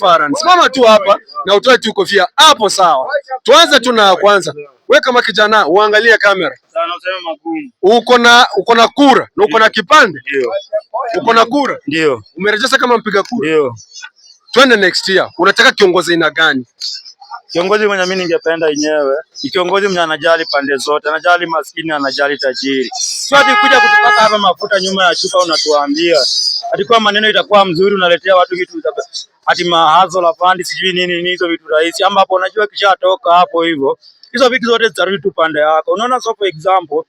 Faran, simama tu hapa na utoe tu kofia hapo, sawa? Tuanze tu na kwanza. Wewe kama kijana uangalie kamera. Sana useme magumu. Uko na kura na uko na kipande? Ndio. Uko na kura? Ndio. Umerejesa kama mpiga kura? Ndio. Twende next year. Unataka kiongozi aina gani? Kiongozi mwenye mimi ningependa yenyewe ni kiongozi mwenye anajali pande zote, anajali maskini, anajali tajiri. Sio ati kuja kutupaka hapa mafuta nyuma ya chupa unatuambia ati kwa maneno itakuwa mzuri, unaletea watu vitu ati mahazo la fandi sijui nini hizo vitu rahisi, ama hapo unajua kishatoka hapo hivyo hizo vitu zote zitarudi tu pande yako. Unaona, so for example,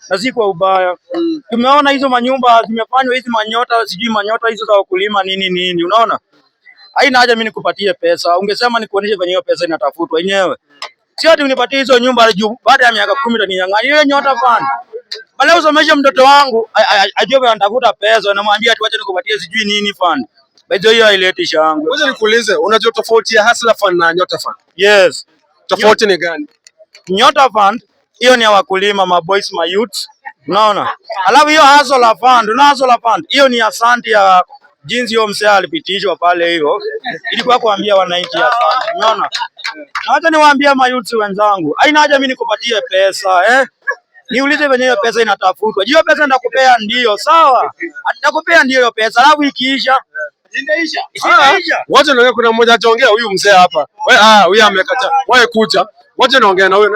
na si kwa ubaya, tumeona hizo manyumba zimefanywa hizi manyota sijui manyota hizo za wakulima nini, unaona haina haja mimi nikupatie pesa. Ungesema nikuoneshe venye hiyo pesa inatafutwa yenyewe. Sio ati unipatie hizo nyumba juu baada ya miaka 10 utaninyang'anya. Hiyo nyota fund. Bale usomeshe mtoto wangu ajue anatafuta pesa na mwambie ati wacha nikupatie sijui nini fund. Bado hiyo haileti shangwe. Ngoja nikuulize, unajua tofauti ya hustler fund na nyota fund? Yes. Tofauti ni gani? Nyota fund hiyo ni ya wakulima, ma boys, ma youth. Unaona? Alafu hiyo hustler fund, na hustler fund hiyo ni asante ya jinsi hiyo msee alipitishwa pale hivyo ilikuwa kuambia wananchi asante. Unaona? Na hata niwaambia mayuti wenzangu, haina haja mimi nikupatie pesa niulize venye hiyo pesa inatafutwa. Hiyo pesa ndakupea ndio, sawa? Atakupea ndio hiyo pesa, alafu ikiisha Ishaisha. Wote naongea, kuna mmoja ataongea huyu mzee hapa. Wewe huyu amekataa. Wewe kuja. Wote naongea na wewe.